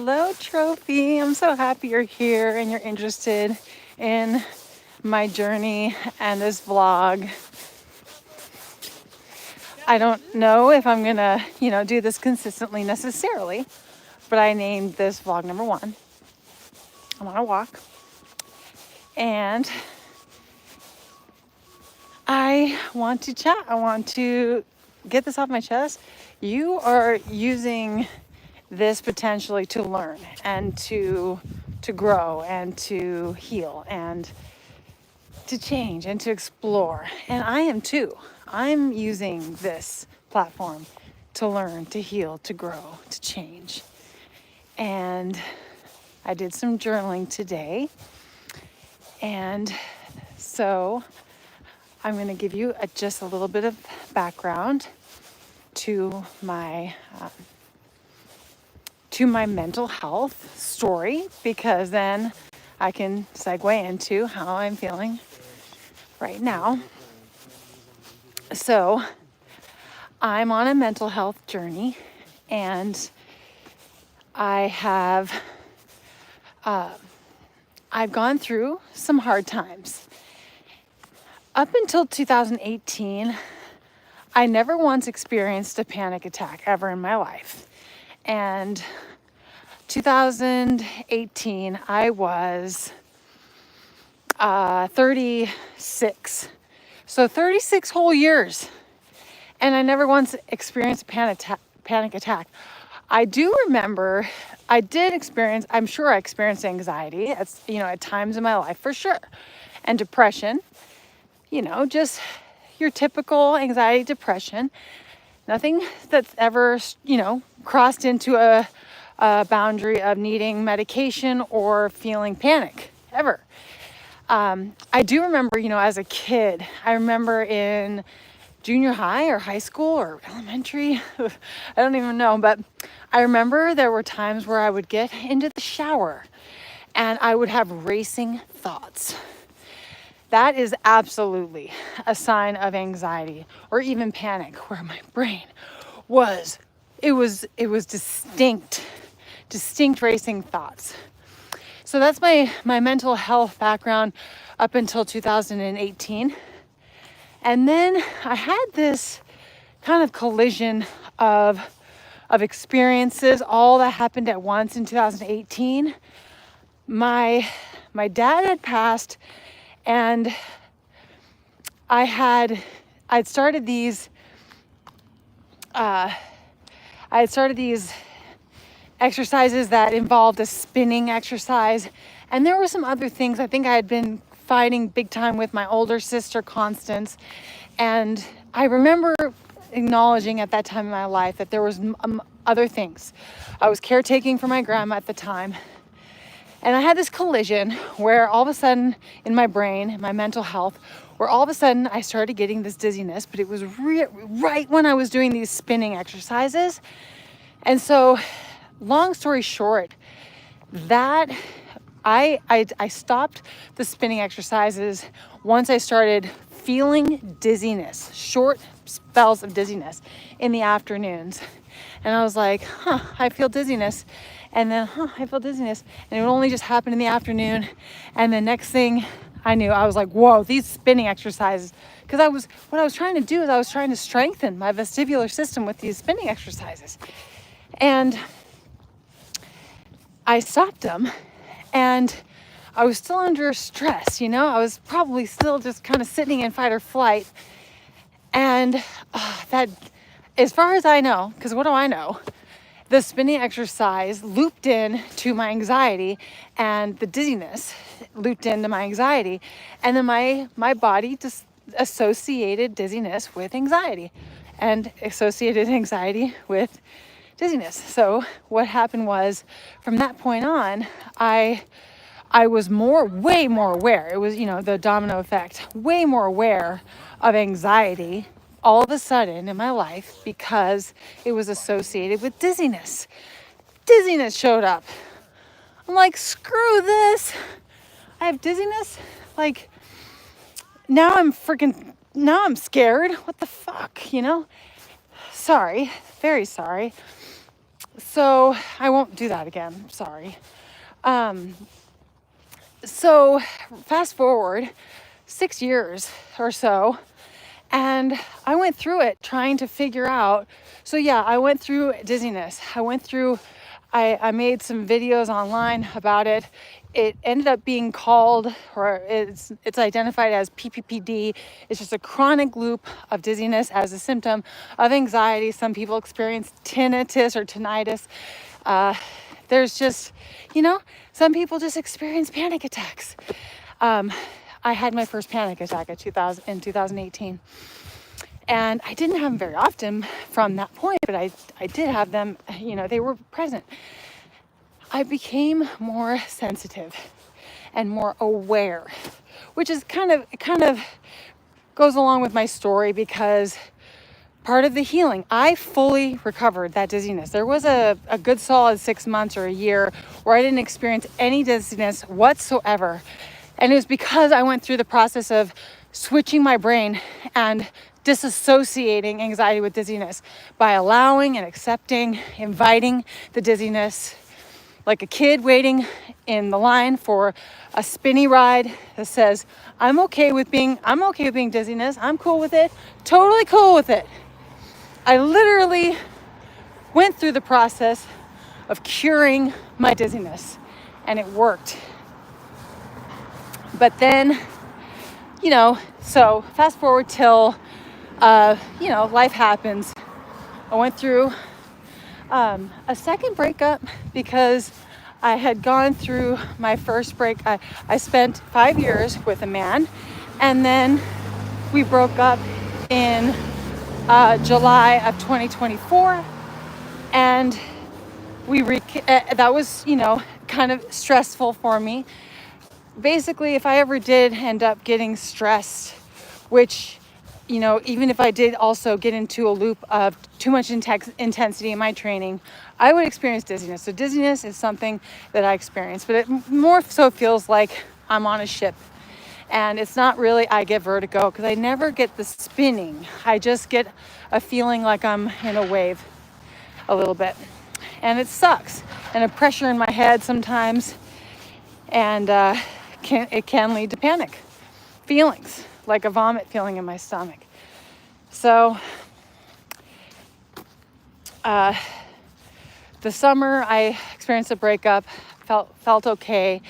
Hello, Trophy. I'm so happy you're here and you're interested in my journey and this vlog. I don't know if I'm gonna, do this consistently necessarily, but I named this vlog number 1. I'm on a walk and I want to chat. I want to get this off my chest. You are using this potentially to learn and to grow and to heal and to change and to explore. And I am too. I'm using this platform to learn, to heal, to grow, to change. And I did some journaling today. And so I'm going to give you just a little bit of background to my mental health story, because then I can segue into how I'm feeling right now. So I'm on a mental health journey, and I've gone through some hard times. Up until 2018, I never once experienced a panic attack ever in my life. And 2018, I was 36. So 36 whole years. And I never once experienced a panic attack. I do remember, I'm sure I experienced anxiety at times in my life for sure. And depression, just your typical anxiety, depression. Nothing that's ever, crossed into a boundary of needing medication or feeling panic, ever. I do remember, as a kid, I remember in junior high or high school or elementary, I don't even know, but I remember there were times where I would get into the shower and I would have racing thoughts. That is absolutely a sign of anxiety or even panic, where my brain was distinct racing thoughts. So that's my mental health background up until 2018. And then I had this kind of collision of experiences, all that happened at once in 2018. My dad had passed, and I'd started these exercises that involved a spinning exercise. And there were some other things. I think I had been fighting big time with my older sister, Constance. And I remember acknowledging at that time in my life that there was other things. I was caretaking for my grandma at the time. And I had this collision where all of a sudden in my brain, my mental health, where all of a sudden I started getting this dizziness, but it was right when I was doing these spinning exercises. And so, long story short, that I stopped the spinning exercises once I started feeling dizziness, short spells of dizziness in the afternoons. And I was like, I feel dizziness. And then, I feel dizziness. And it would only just happen in the afternoon. And the next thing I knew, I was like, whoa, these spinning exercises. Because what I was trying to do is I was trying to strengthen my vestibular system with these spinning exercises. And I stopped them, and I was still under stress, I was probably still just kind of sitting in fight or flight. And that, as far as I know, because what do I know? The spinning exercise looped in to my anxiety, and the dizziness looped into my anxiety. And then my body just associated dizziness with anxiety, and associated anxiety with dizziness. So what happened was, from that point on, I was way more aware. It was, the domino effect, way more aware of anxiety all of a sudden in my life, because it was associated with dizziness. Dizziness showed up. I'm like, screw this. I have dizziness. Like, now I'm scared. What the fuck, Sorry, very sorry. So I won't do that again. Sorry. So fast forward 6 years or so, and I went through it trying to figure out. So yeah, I went through dizziness. I made some videos online about it. It ended up being called, or it's identified as PPPD. It's just a chronic loop of dizziness as a symptom of anxiety. Some people experience tinnitus or tinnitus. There's just, some people just experience panic attacks. I had my first panic attack in 2018. And I didn't have them very often from that point, but I did have them, they were present. I became more sensitive and more aware, which is kind of goes along with my story, because part of the healing, I fully recovered that dizziness. There was a good solid 6 months or a year where I didn't experience any dizziness whatsoever. And it was because I went through the process of switching my brain and disassociating anxiety with dizziness by allowing and accepting, inviting the dizziness, like a kid waiting in the line for a spinny ride that says, I'm okay with being dizziness. I'm cool with it. Totally cool with it. I literally went through the process of curing my dizziness, and it worked. But then, so fast forward till, life happens. I went through a second breakup because I had gone through my first break. I spent 5 years with a man, and then we broke up in July of 2024, and that was, kind of stressful for me. Basically, if I ever did end up getting stressed, which, even if I did also get into a loop of too much intensity in my training, I would experience dizziness. So dizziness is something that I experience, but it more so feels like I'm on a ship. And it's not really, I get vertigo, because I never get the spinning. I just get a feeling like I'm in a wave a little bit. And it sucks. And a pressure in my head sometimes. And it can lead to panic feelings, like a vomit feeling in my stomach. So the summer I experienced a breakup, felt okay,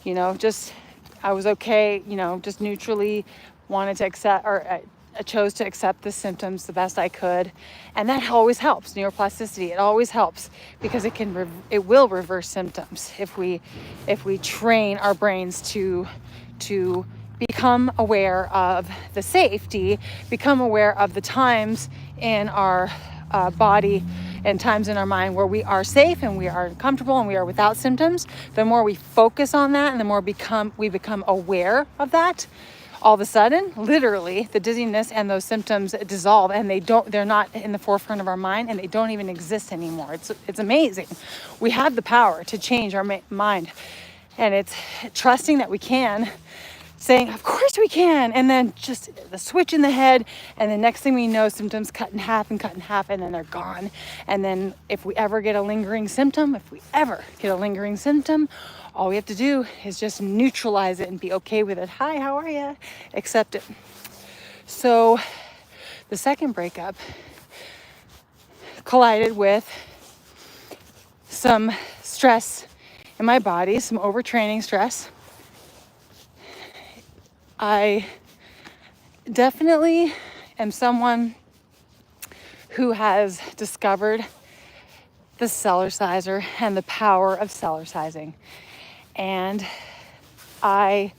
I was okay, just neutrally wanted to accept, or I chose to accept the symptoms the best I could. And that always helps. Neuroplasticity, it always helps, because it will reverse symptoms if we train our brains to become aware of the safety, become aware of the times in our body and times in our mind where we are safe and we are comfortable and we are without symptoms. The more we focus on that, and the more we become aware of that, all of a sudden, literally, the dizziness and those symptoms dissolve, and they're not in the forefront of our mind, and they don't even exist anymore. It's amazing. We have the power to change our mind, and it's trusting that we can, saying, of course we can, and then just the switch in the head, and the next thing we know, symptoms cut in half, and then they're gone. And then if we ever get a lingering symptom, all we have to do is just neutralize it and be okay with it. Hi, how are you? Accept it. So the second breakup collided with some stress in my body, some overtraining stress. I definitely am someone who has discovered the cellular and the power of cellular. And I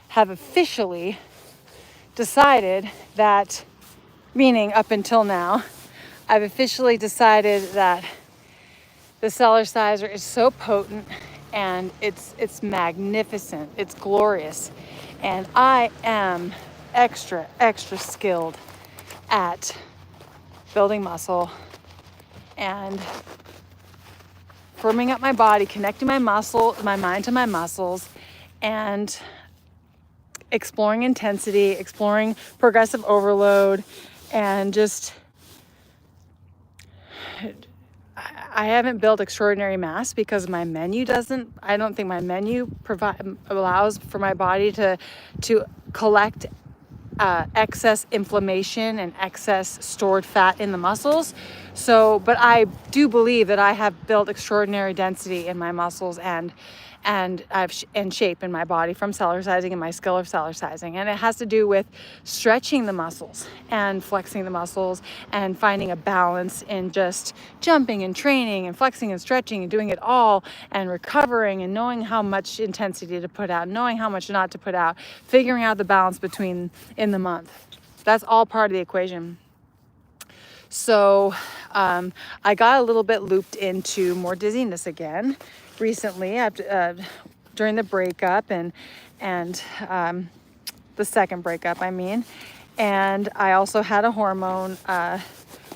have officially decided that, meaning up until now, I've officially decided that the cellular is so potent, and it's magnificent, it's glorious. And I am extra skilled at building muscle and firming up my body, connecting my mind to my muscles, and exploring intensity, exploring progressive overload, and just I haven't built extraordinary mass because my menu doesn't. I don't think my menu allows for my body to collect excess inflammation and excess stored fat in the muscles. So, but I do believe that I have built extraordinary density in my muscles and and shape in my body from cellularsizing and my skill of cellularsizing. And it has to do with stretching the muscles and flexing the muscles and finding a balance in just jumping and training and flexing and stretching and doing it all and recovering and knowing how much intensity to put out, knowing how much not to put out, figuring out the balance between in the month. That's all part of the equation. So I got a little bit looped into more dizziness again recently after, during the breakup and the second breakup, I mean. And I also had a hormone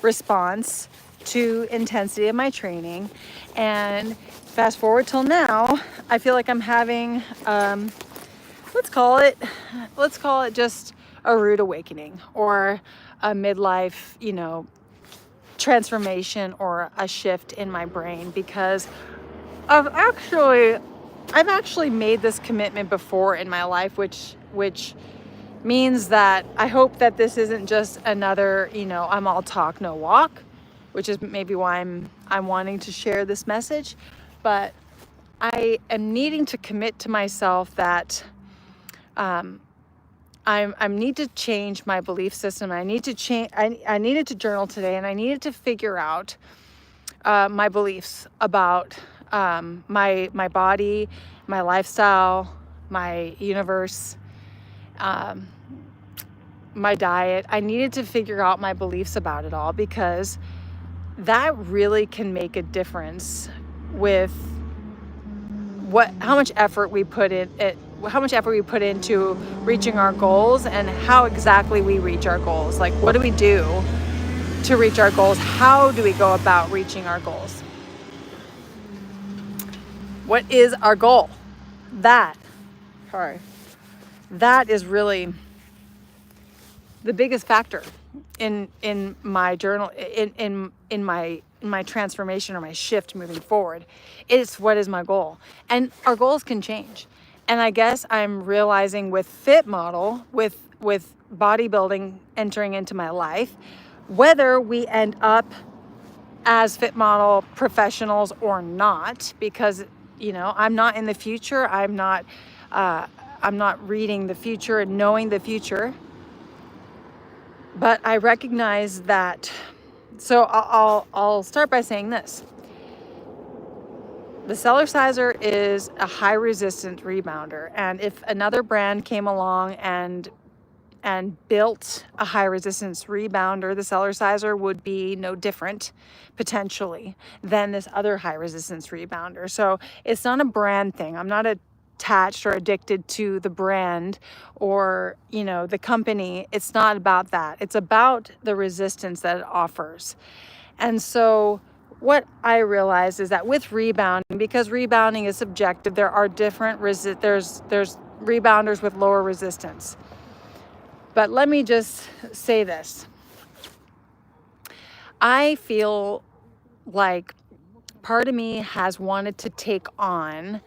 response to intensity of my training. And fast forward till now, I feel like I'm having, let's call it just a rude awakening or a midlife, transformation or a shift in my brain, because I've actually made this commitment before in my life, which means that I hope that this isn't just another, I'm all talk, no walk, which is maybe why I'm wanting to share this message. But I am needing to commit to myself that I need to change my belief system. I need to change. I needed to journal today, and I needed to figure out my beliefs about my body, my lifestyle, my universe, my diet. I needed to figure out my beliefs about it all, because that really can make a difference with how much effort we put into reaching our goals and how exactly we reach our goals. Like, what do we do to reach our goals? How do we go about reaching our goals? What is our goal? That is really the biggest factor in my journal, in my transformation or my shift moving forward. It's what is my goal, and our goals can change. And I guess I'm realizing with Fit Model, with bodybuilding entering into my life, whether we end up as Fit Model professionals or not, because I'm not in the future. I'm not reading the future and knowing the future. But I recognize that. So I'll start by saying this. The Cellularsizer is a high resistant rebounder. And if another brand came along and built a high resistance rebounder, the Cellularsizer would be no different potentially than this other high resistance rebounder. So it's not a brand thing. I'm not attached or addicted to the brand or, the company. It's not about that. It's about the resistance that it offers. And so what I realized is that with rebounding, because rebounding is subjective, there are different there's rebounders with lower resistance. But let me just say this. I feel like part of me has wanted to take on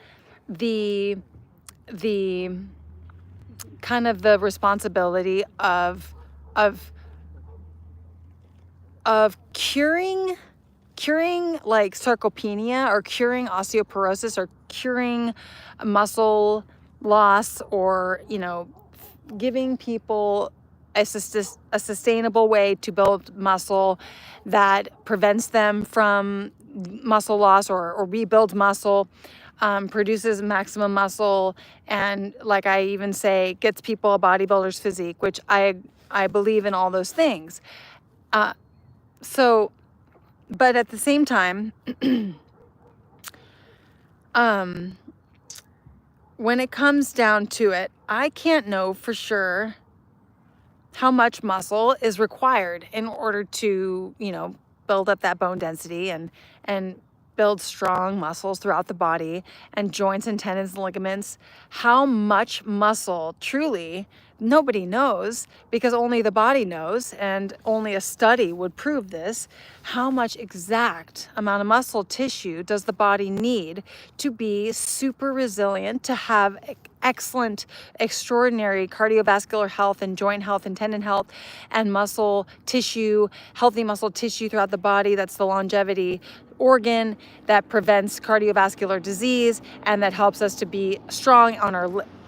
the kind of the responsibility of curing like sarcopenia, or curing osteoporosis, or curing muscle loss, or giving people a sustainable way to build muscle that prevents them from muscle loss, or rebuild muscle, produces maximum muscle, and, like I even say, gets people a bodybuilder's physique, which I believe in all those things. But at the same time, when it comes down to it, I can't know for sure how much muscle is required in order to, build up that bone density and build strong muscles throughout the body and joints and tendons and ligaments. How much muscle truly, nobody knows, because only the body knows, and only a study would prove this. How much exact amount of muscle tissue does the body need to be super resilient, to have excellent, extraordinary cardiovascular health and joint health and tendon health and muscle tissue, healthy muscle tissue throughout the body? That's the longevity organ that prevents cardiovascular disease and that helps us to be strong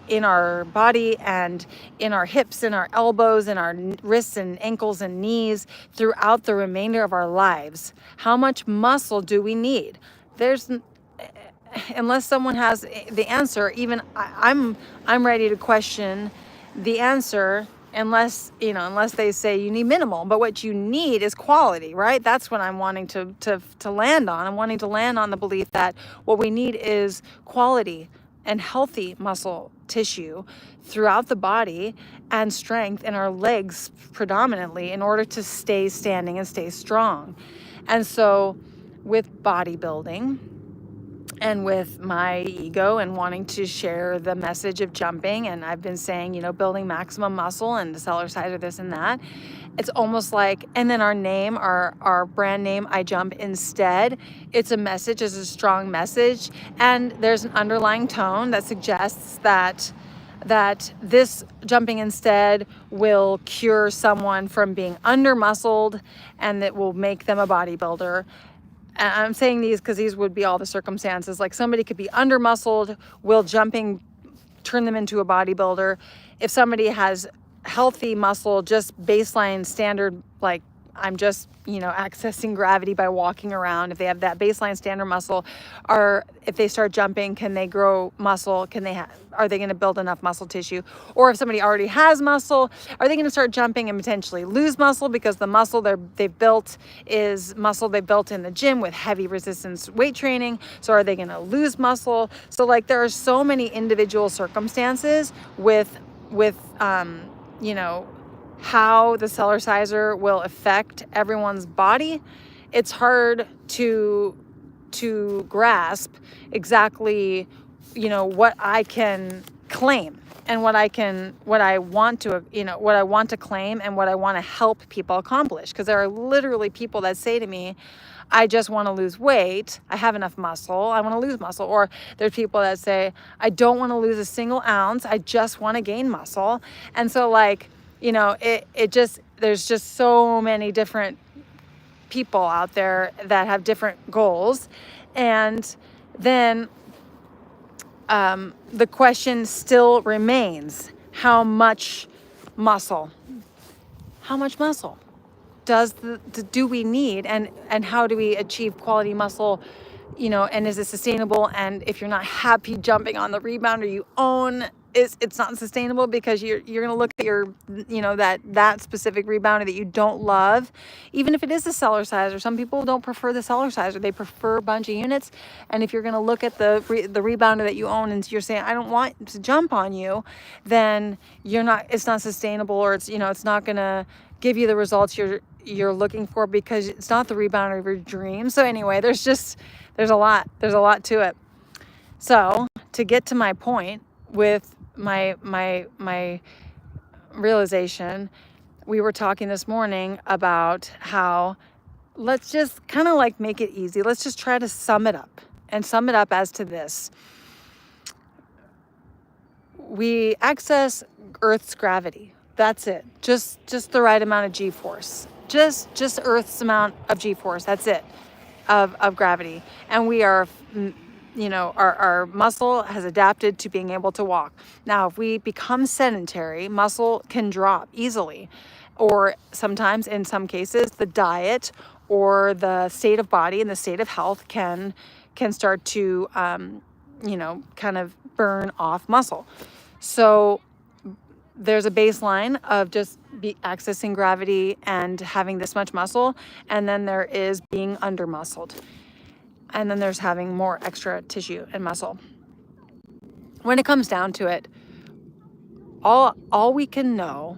in our body and in our hips and our elbows and our wrists and ankles and knees throughout the remainder of our lives. How much muscle do we need? Unless someone has the answer, even I'm ready to question the answer, unless they say you need minimal. But what you need is quality, right? That's what I'm wanting to land on. I'm wanting to land on the belief that what we need is quality and healthy muscle tissue throughout the body, and strength in our legs predominantly, in order to stay standing and stay strong. And so with bodybuilding and with my ego and wanting to share the message of jumping, and I've been saying, building maximum muscle and the Cellerciser, this and that, it's almost like, and then our name, our brand name, I Jump Instead, it's a message, it's a strong message, and there's an underlying tone that suggests that this jumping instead will cure someone from being under-muscled, and that will make them a bodybuilder. And I'm saying these because these would be all the circumstances. Like, somebody could be under-muscled, will jumping turn them into a bodybuilder? If somebody has healthy muscle, just baseline standard, like I'm just, accessing gravity by walking around, if they have that baseline standard muscle, or if they start jumping, can they grow muscle? Are they going to build enough muscle tissue? Or if somebody already has muscle, are they going to start jumping and potentially lose muscle because the muscle they've built is muscle they built in the gym with heavy resistance weight training? So are they going to lose muscle? So like, there are so many individual circumstances with how the Cellerciser will affect everyone's body. It's hard to grasp exactly, what I can claim and what I want to claim and what I want to help people accomplish. Because there are literally people that say to me, I just want to lose weight. I have enough muscle. I want to lose muscle. Or there's people that say, I don't want to lose a single ounce. I just want to gain muscle. And so there's just so many different people out there that have different goals. And then the question still remains, how much muscle? How much muscle do we need, and how do we achieve quality muscle, and is it sustainable? And if you're not happy jumping on the rebounder you own, it's not sustainable, because you're going to look at your, that specific rebounder that you don't love, even if it is the Cellerciser. Some people don't prefer the Cellerciser. They prefer a bunch of units. And if you're going to look at the rebounder that you own and you're saying, I don't want to jump on you, then it's not sustainable, or it's not going to give you the results you're looking for, because it's not the rebounder of your dreams. So anyway, there's a lot to it. So to get to my point with my realization, we were talking this morning about how, let's just kind of like make it easy. Let's just try to sum it up as to this. We access Earth's gravity. That's it. Just the right amount of G-force. Just Earth's amount of G-force. That's it, of gravity. And we are, our muscle has adapted to being able to walk. Now, if we become sedentary, muscle can drop easily. Or sometimes, in some cases, the diet or the state of body and the state of health can start to, kind of burn off muscle. So there's a baseline of just accessing gravity and having this much muscle, and then there is being under muscled, and then there's having more extra tissue and muscle. When it comes down to it, all we can know,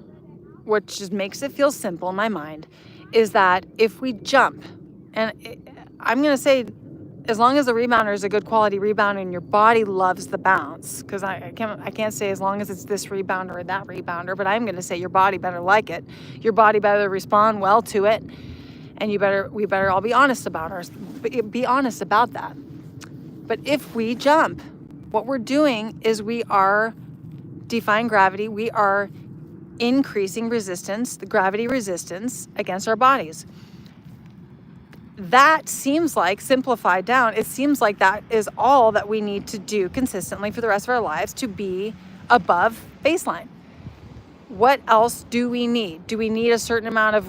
which just makes it feel simple in my mind, is that if we jump, and I'm going to say as long as the rebounder is a good quality rebounder and your body loves the bounce, because I can't say as long as it's this rebounder or that rebounder, but I'm going to say your body better like it. Your body better respond well to it, and we better all be honest about that. But if we jump, what we're doing is we are defying gravity. We are increasing resistance, the gravity resistance against our bodies. That seems like, simplified down, it seems like that is all that we need to do consistently for the rest of our lives to be above baseline. What else do we need? Do we need a certain amount of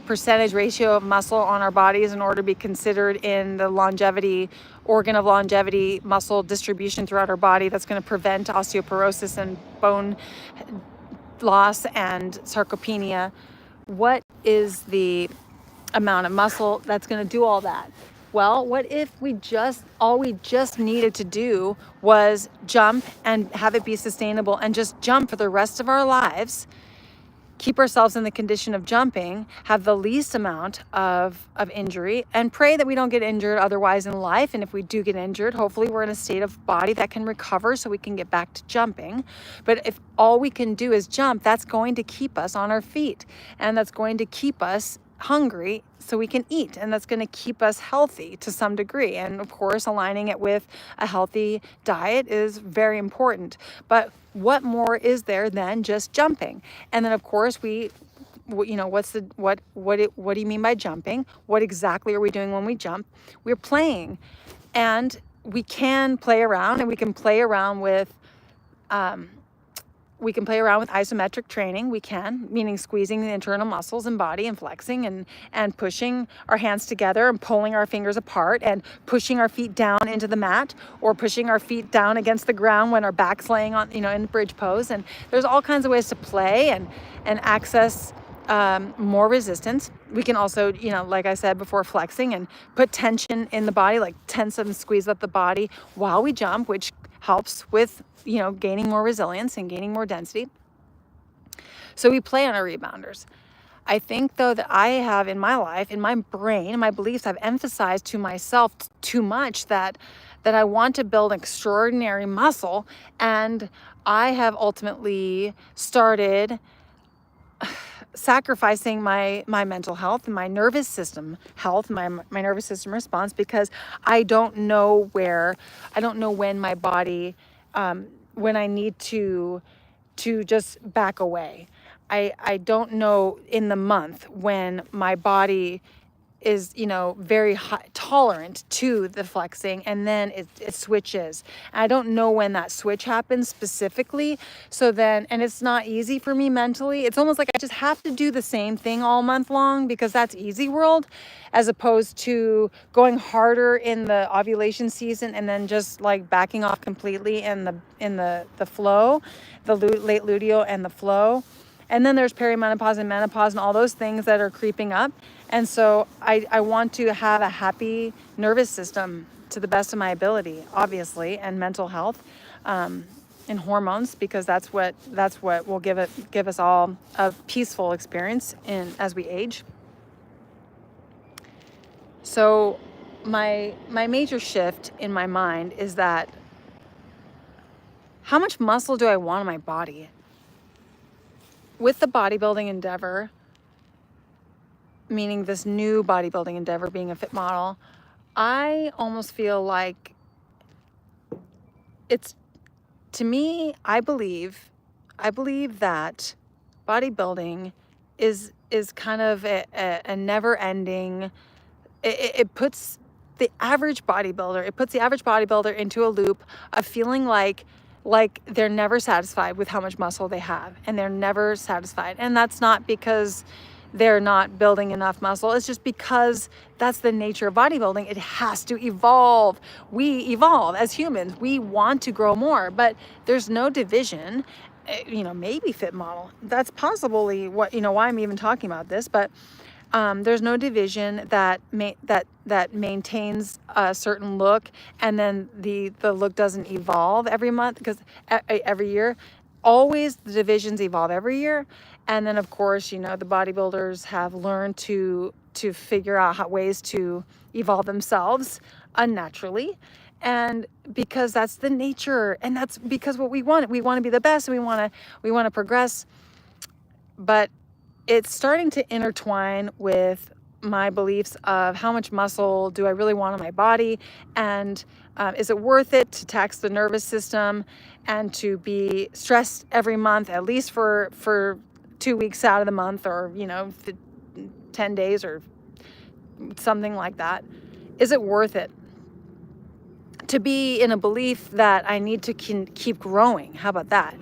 percentage ratio of muscle on our bodies in order to be considered in the organ of longevity, muscle distribution throughout our body that's going to prevent osteoporosis and bone loss and sarcopenia? What is the amount of muscle that's going to do all that? Well, what if all we just needed to do was jump and have it be sustainable, and just jump for the rest of our lives, keep ourselves in the condition of jumping, have the least amount of injury, and pray that we don't get injured otherwise in life. And if we do get injured, hopefully we're in a state of body that can recover so we can get back to jumping. But if all we can do is jump, that's going to keep us on our feet, and that's going to keep us hungry so we can eat, and that's going to keep us healthy to some degree. And of course, aligning it with a healthy diet is very important. But what more is there than just jumping? And then of course what do you mean by jumping? What exactly are we doing when we jump? We're playing, and we can play around, and we can play around with isometric training. Meaning squeezing the internal muscles and body and flexing and pushing our hands together and pulling our fingers apart and pushing our feet down into the mat, or pushing our feet down against the ground when our back's laying on, in bridge pose. And there's all kinds of ways to play and access more resistance. We can also, like I said before, flexing and put tension in the body, like tense and squeeze up the body while we jump, which helps with gaining more resilience and gaining more density. So we play on our rebounders. I think though that I have in my life, in my brain, in my beliefs, I've emphasized to myself too much that I want to build extraordinary muscle, and I have ultimately started sacrificing my mental health and my nervous system health, my nervous system response, because I don't know when my body, when I need to just back away. I don't know in the month when my body is, very tolerant to the flexing, and then it switches. I don't know when that switch happens specifically. So then, and it's not easy for me mentally. It's almost like I just have to do the same thing all month long, because that's easy world, as opposed to going harder in the ovulation season and then just like backing off completely in the flow, the late luteal and the flow. And then there's perimenopause and menopause and all those things that are creeping up. And so I want to have a happy nervous system to the best of my ability, obviously, and mental health, and hormones, because that's what will give us all a peaceful experience as we age. So my major shift in my mind is that, how much muscle do I want in my body? With the bodybuilding endeavor, meaning this new bodybuilding endeavor, being a fit model, I almost feel like it's, to me, I believe that bodybuilding is kind of a never-ending. It puts the average bodybuilder into a loop of feeling like they're never satisfied with how much muscle they have, and they're never satisfied. And that's not because they're not building enough muscle. It's just because that's the nature of bodybuilding. It has to evolve. We evolve as humans. We want to grow more, but there's no division. Maybe fit model. That's possibly why I'm even talking about this, but there's no division that maintains a certain look, and then the look doesn't evolve every month, because every year. Always the divisions evolve every year. And then of course, the bodybuilders have learned to figure out ways to evolve themselves unnaturally. And because that's the nature, and that's because what we want to be the best, and we want to progress. But it's starting to intertwine with my beliefs of how much muscle do I really want on my body, and is it worth it to tax the nervous system and to be stressed every month, at least for 2 weeks out of the month, or 10 days or something like that? Is it worth it to be in a belief that I need to keep growing? How about that?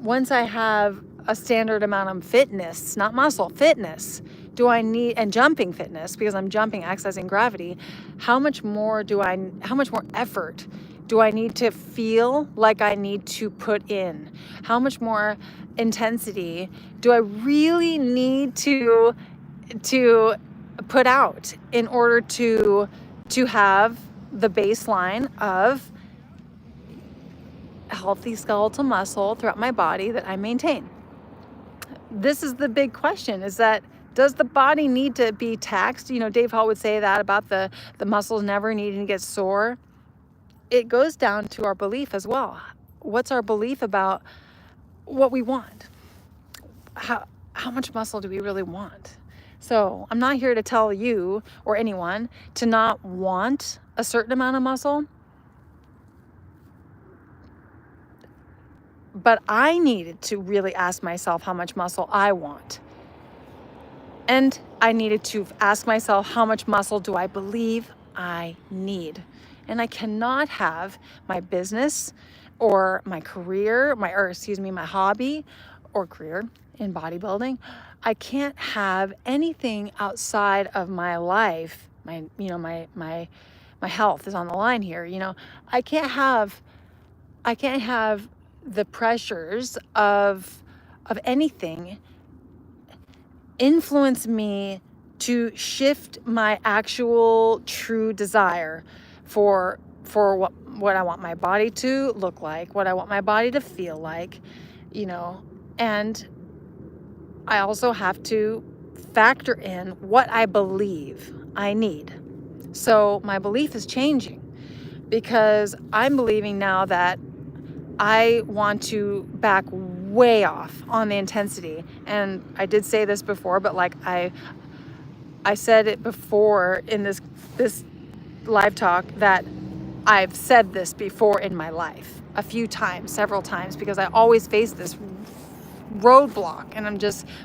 Once I have a standard amount of fitness, not muscle, fitness, do I need, and jumping fitness, because I'm jumping, accessing gravity, how much more effort do I need to feel like I need to put in? How much more intensity do I really need to put out in order to have the baseline of healthy skeletal muscle throughout my body that I maintain? This is the big question, is that, does the body need to be taxed? Dave Hall would say that about the muscles never needing to get sore. It goes down to our belief as well. What's our belief about what we want? How much muscle do we really want? So I'm not here to tell you or anyone to not want a certain amount of muscle, but I needed to really ask myself how much muscle I want. And I needed to ask myself, how much muscle do I believe I need? And I cannot have my business or my career, my hobby or career in bodybuilding. I can't have anything outside of my life. My health is on the line here. I can't have the pressures of anything influence me to shift my actual true desire for what I want my body to look like, what I want my body to feel like, and I also have to factor in what I believe I need. So my belief is changing, because I'm believing now that I want to back way off on the intensity. And I did say this before, but like I said it before in this live talk, that I've said this before in my life a few times, several times, because I always face this roadblock, and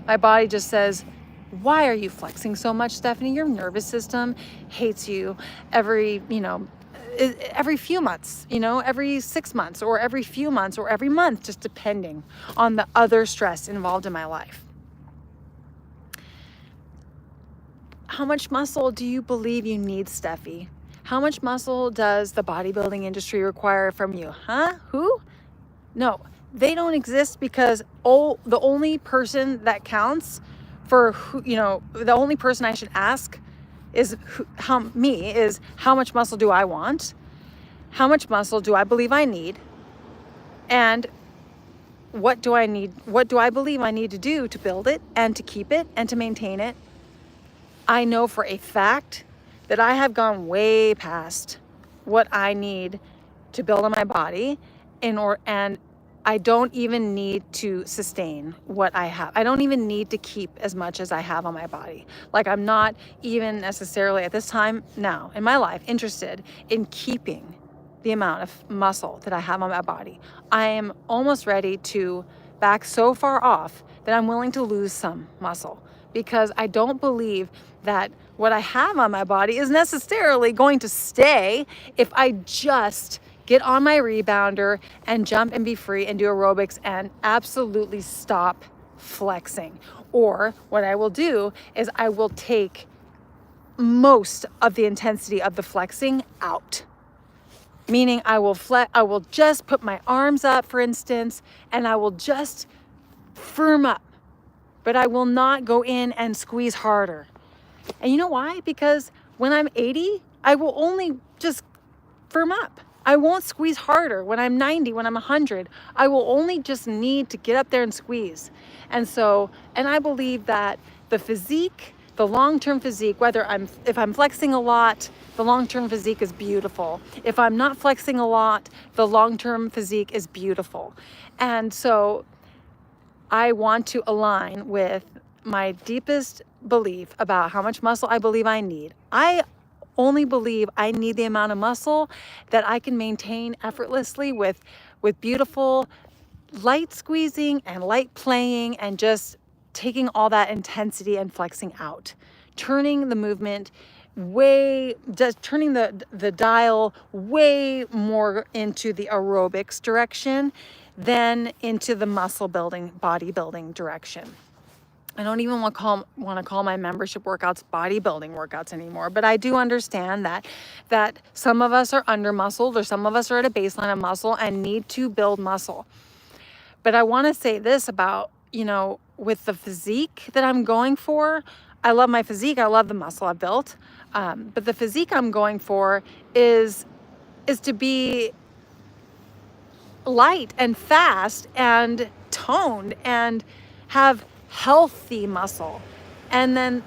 my body just says, why are you flexing so much, Stephanie? Your nervous system hates you every few months, every 6 months, or every few months, or every month, just depending on the other stress involved in my life. How much muscle do you believe you need, Stephie? How much muscle does the bodybuilding industry require from you? Huh? Who? No, they don't exist, because the only person that counts for who, the only person I should ask is how much muscle do I want? How much muscle do I believe I need? And what do I need? What do I believe I need to do to build it and to keep it and to maintain it? I know for a fact that I have gone way past what I need to build on my body and I don't even need to sustain what I have. I don't even need to keep as much as I have on my body. Like, I'm not even necessarily at this time now in my life interested in keeping the amount of muscle that I have on my body. I am almost ready to back so far off that I'm willing to lose some muscle, because I don't believe that what I have on my body is necessarily going to stay if I just get on my rebounder and jump and be free and do aerobics and absolutely stop flexing. Or what I will do is I will take most of the intensity of the flexing out. Meaning I will just put my arms up, for instance, and I will just firm up, but I will not go in and squeeze harder. And you know why? Because when I'm 80, I will only just firm up. I won't squeeze harder. When I'm 90, when I'm 100, I will only just need to get up there and squeeze. And I believe that the physique the long-term physique, if I'm flexing a lot, the long-term physique is beautiful. If I'm not flexing a lot, the long-term physique is beautiful. And so I want to align with my deepest belief about how much muscle I believe I need. I only believe I need the amount of muscle that I can maintain effortlessly with beautiful light squeezing and light playing, and just taking all that intensity and flexing out, turning the movement turning the dial way more into the aerobics direction than into the muscle building, bodybuilding direction. I don't even want to call my membership workouts bodybuilding workouts anymore, but I do understand that some of us are under muscled, or some of us are at a baseline of muscle and need to build muscle. But I want to say this about, with the physique that I'm going for, I love my physique. I love the muscle I've built. But the physique I'm going for is to be light and fast and toned and have healthy muscle. And then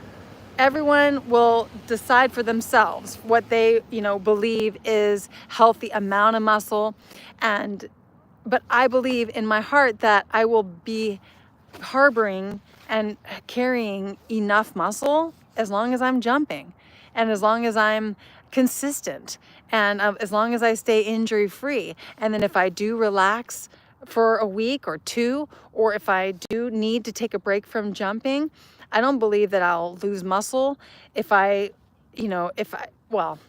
everyone will decide for themselves what they, believe is healthy amount of muscle. But I believe in my heart that I will be harboring and carrying enough muscle as long as I'm jumping, and as long as I'm consistent, and as long as I stay injury free. And then if I do relax for a week or two, or if I do need to take a break from jumping, I don't believe that I'll lose muscle well,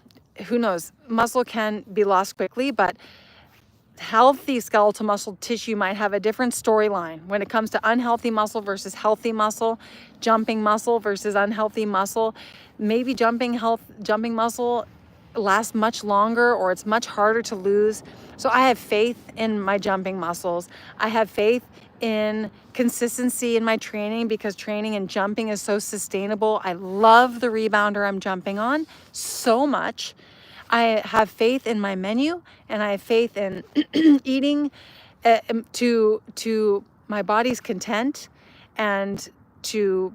who knows? Muscle can be lost quickly, but healthy skeletal muscle tissue might have a different storyline when it comes to unhealthy muscle versus healthy muscle, jumping muscle versus unhealthy muscle. Maybe jumping muscle lasts much longer, or it's much harder to lose. So I have faith in my jumping muscles. I have faith in consistency in my training, because training and jumping is so sustainable. I love the rebounder I'm jumping on so much. I have faith in my menu, and I have faith in eating to my body's content, and to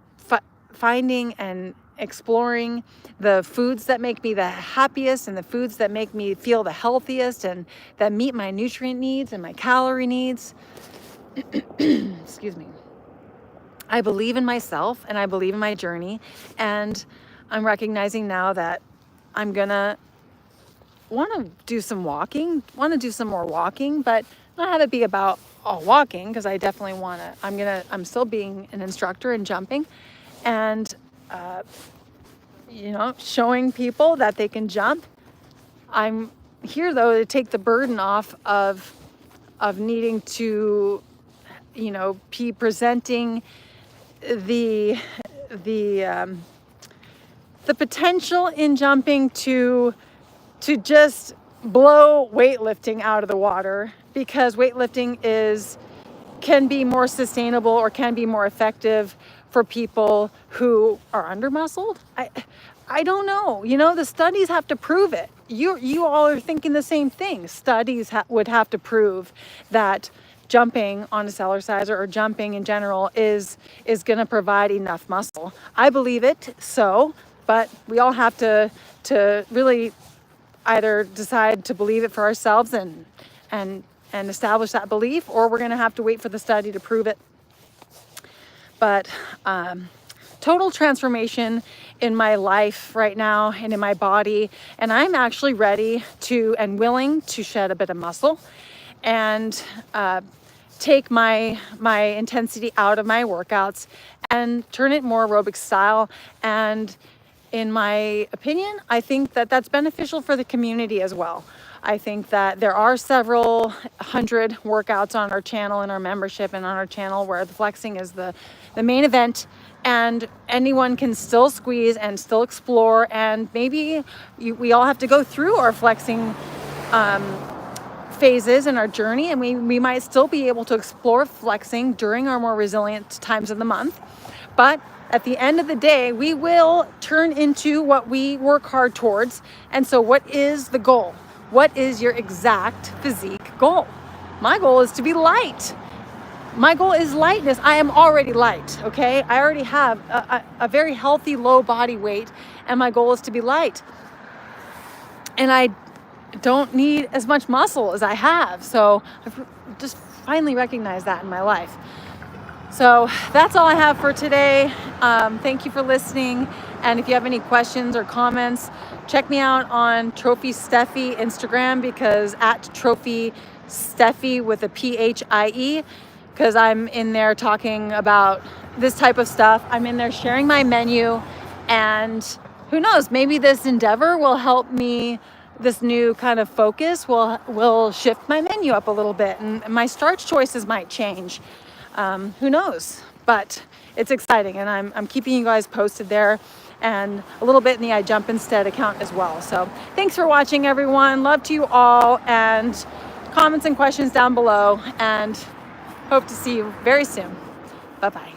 finding and exploring the foods that make me the happiest, and the foods that make me feel the healthiest, and that meet my nutrient needs and my calorie needs. Excuse me. I believe in myself, and I believe in my journey, and I'm recognizing now that I'm gonna want to do some more walking, but not have it be about all walking, because I definitely want to, I'm still being an instructor in jumping, and, showing people that they can jump. I'm here though to take the burden off of needing to, be presenting the potential in jumping to just blow weightlifting out of the water, because weightlifting can be more sustainable, or can be more effective for people who are under muscled. I don't know. The studies have to prove it. You all are thinking the same thing. Studies would have to prove that jumping on a cellular or jumping in general is going to provide enough muscle. I believe it, but we all have to really either decide to believe it for ourselves and establish that belief, or we're going to have to wait for the study to prove it. But total transformation in my life right now and in my body, and I'm actually ready to and willing to shed a bit of muscle and take my intensity out of my workouts and turn it more aerobic style. And in my opinion, I think that that's beneficial for the community as well. I think that there are several hundred workouts on our channel, in our membership and on our channel, where the flexing is the main event, and anyone can still squeeze and still explore. And maybe we all have to go through our flexing phases in our journey, and we might still be able to explore flexing during our more resilient times of the month. But at the end of the day, we will turn into what we work hard towards. And so what is the goal? What is your exact physique goal? My goal is to be light. my goal is lightness. I am already light, okay? I already have a very healthy low body weight, and my goal is to be light. And I don't need as much muscle as I have. So I've just finally recognized that in my life. So that's all I have for today. Thank you for listening. And if you have any questions or comments, check me out on Trophy Stephie Instagram, because at Trophy Stephie with a PHIE, because I'm in there talking about this type of stuff. I'm in there sharing my menu, and who knows, maybe this endeavor will help me. This new kind of focus will shift my menu up a little bit, and my starch choices might change. Who knows? But it's exciting, and I'm keeping you guys posted there, and a little bit in the I Jump Instead account as well. So thanks for watching, everyone. Love to you all, and comments and questions down below, and hope to see you very soon. Bye-bye.